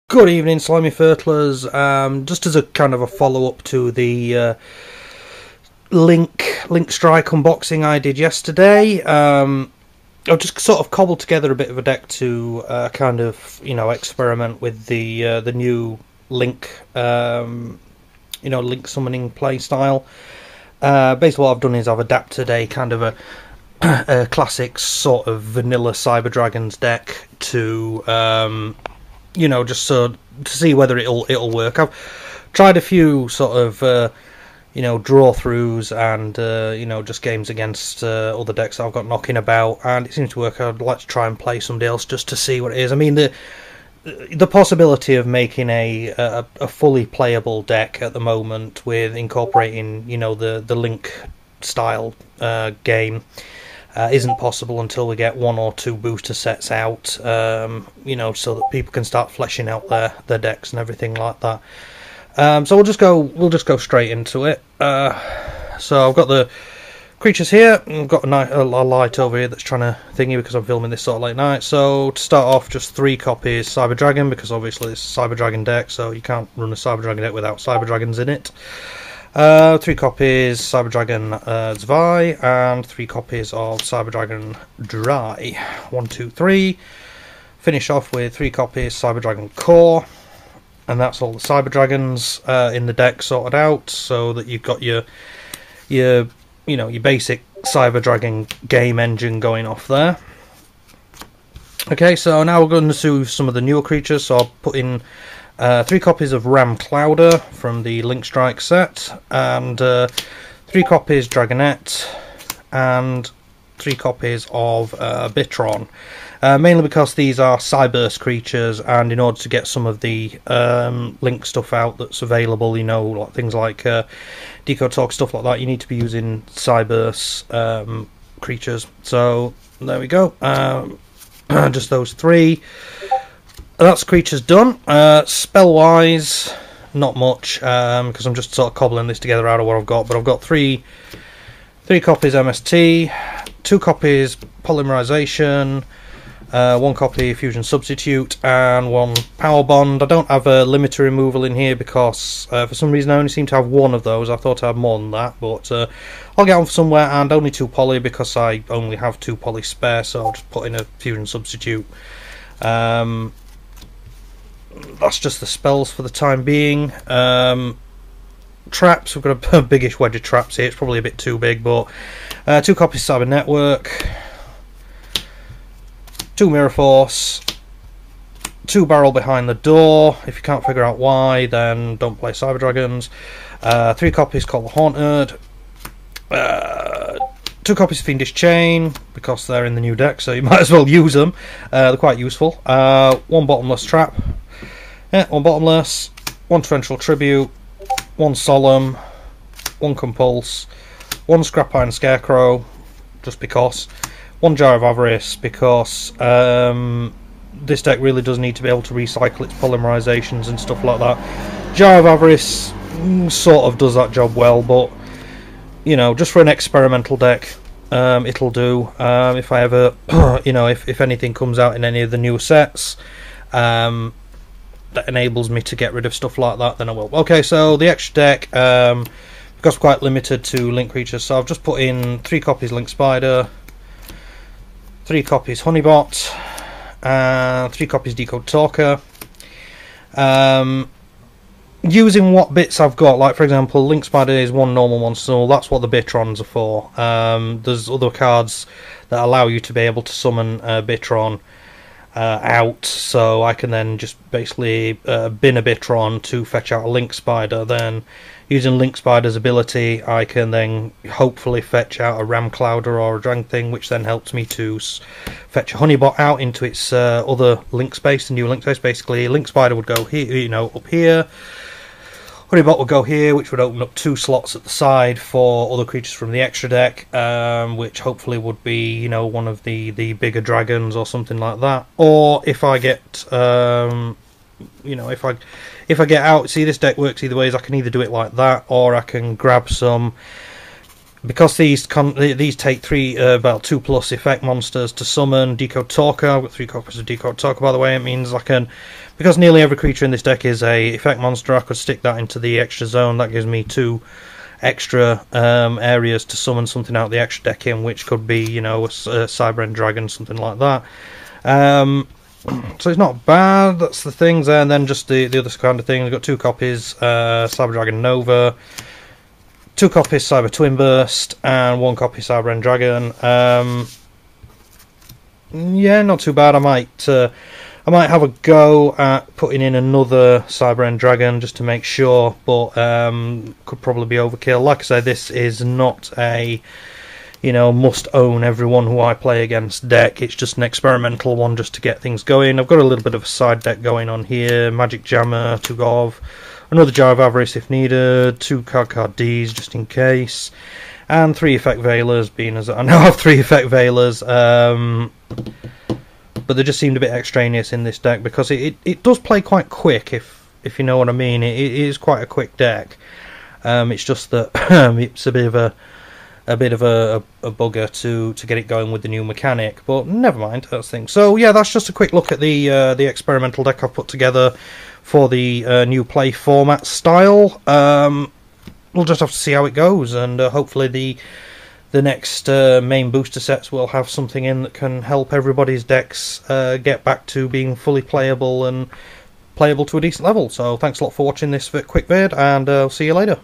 Good evening, Slimy Fertlers. Just as a kind of a follow-up to the Link Strike unboxing I did yesterday, I've just sort of cobbled together a bit of a deck to kind of, experiment with the new Link, Link summoning play style. Basically what I've done is I've adapted a kind of a classic sort of vanilla Cyber Dragons deck to just so to see whether it'll work. I've tried a few sort of draw throughs and just games against other decks that I've got knocking about, and it seems to work. I'd like to try and play somebody else just to see what it is. I mean, the possibility of making a fully playable deck at the moment with incorporating the Link style game isn't possible until we get one or two booster sets out, so that people can start fleshing out their decks and everything like that. So we'll just go straight into it. So I've got the creatures here. I've got a light over here that's trying to thingy because I'm filming this sort of late night. So to start off, just 3 copies Cyber Dragon, because obviously it's a Cyber Dragon deck, so you can't run a Cyber Dragon deck without Cyber Dragons in it. 3 copies Cyber Dragon Zwei, and 3 copies of Cyber Dragon Dry. 1, 2, 3. Finish off with 3 copies Cyber Dragon Core, and that's all the Cyber Dragons in the deck sorted out, so that you've got your basic Cyber Dragon game engine going off there. Okay, so now we're going to do some of the newer creatures. So I'll put in 3 copies of Ram Clouder from the Link Strike set, and 3 copies Dragonette, and 3 copies of Bitron. Mainly because these are Cyburst creatures, and in order to get some of the Link stuff out that's available, like things like Decode Talk, stuff like that, you need to be using Cyburst creatures. So there we go. Just those 3. That's creatures done. Spell wise, not much, because I'm just sort of cobbling this together out of what I've got. But I've got 3 copies MST, 2 copies Polymerization, 1 copy Fusion Substitute, and 1 Power Bond. I don't have a limiter removal in here because for some reason I only seem to have 1 of those. I thought I had more than that, but I'll get on for somewhere. And only 2 poly because I only have 2 poly spare, so I'll just put in a Fusion Substitute. That's just the spells for the time being. Traps, we've got a biggish wedge of traps here. It's probably a bit too big, but 2 copies Cyber Network, 2 Mirror Force, 2 Barrel Behind the Door. If you can't figure out why, then don't play Cyber Dragons. 3 copies Call the Haunted, 2 copies Fiendish Chain, because they're in the new deck, so you might as well use them. They're quite useful. 1 Bottomless Trap, 1 Bottomless, 1 Torrential Tribute, 1 Solemn, 1 Compulse, 1 Scrap Iron Scarecrow, just because, 1 Jar of Avarice, because this deck really does need to be able to recycle its polymerizations and stuff like that. Jar of Avarice sort of does that job well, but just for an experimental deck, it'll do. If I ever, if anything comes out in any of the newer sets, that enables me to get rid of stuff like that, then I will. Okay, so the extra deck, because we're quite limited to Link creatures, so I've just put in 3 copies Link Spider, 3 copies Honeybot, and 3 copies Decode Talker. Using what bits I've got, like for example, Link Spider is 1 normal monster, so that's what the Bitrons are for. There's other cards that allow you to be able to summon Bitron out, so I can then just basically bin a Bitron to fetch out a Link Spider. Then using Link Spider's ability, I can then hopefully fetch out a Ram Clouder or a Dragon thing, which then helps me to fetch a Honeybot out into its other Link space, the new Link space. Basically, Link Spider would go here, up here. Honeybot would go here, which would open up 2 slots at the side for other creatures from the extra deck, which hopefully would be, one of the bigger dragons or something like that. Or if I get, if I get out, see, this deck works either ways. I can either do it like that, or I can grab some because these take 2+ effect monsters to summon. Decode Talker, I've got 3 copies of Decode Talker, by the way. It means I can, because nearly every creature in this deck is a effect monster, I could stick that into the extra zone. That gives me 2 extra areas to summon something out of the extra deck in, which could be, you know, a Cyber End Dragon, something like that. So it's not bad. That's the things, and then just the other kind of things. I've got 2 copies Cyber Dragon Nova, 2 copies Cyber Twin Burst, and 1 copy Cyber End Dragon. Yeah, not too bad. I might have a go at putting in another Cyber End Dragon just to make sure, but could probably be overkill. Like I said, this is not a, you know, must own everyone who I play against deck. It's just an experimental one just to get things going. I've got a little bit of a side deck going on here. Magic Jammer, 2 Gov, another Jar of Avarice if needed, 2 card Ds just in case, and 3 Effect Veilers, being as I now have 3 Effect Veilers, but they just seemed a bit extraneous in this deck because it does play quite quick, if you know what I mean. It is quite a quick deck. It's just that it's a bit of a bugger to get it going with the new mechanic, but never mind, that's the thing. So yeah, that's just a quick look at the experimental deck I've put together for the new play format style. We'll just have to see how it goes, and hopefully the next main booster sets will have something in that can help everybody's decks get back to being fully playable and playable to a decent level. So thanks a lot for watching this quick vid, and I'll see you later.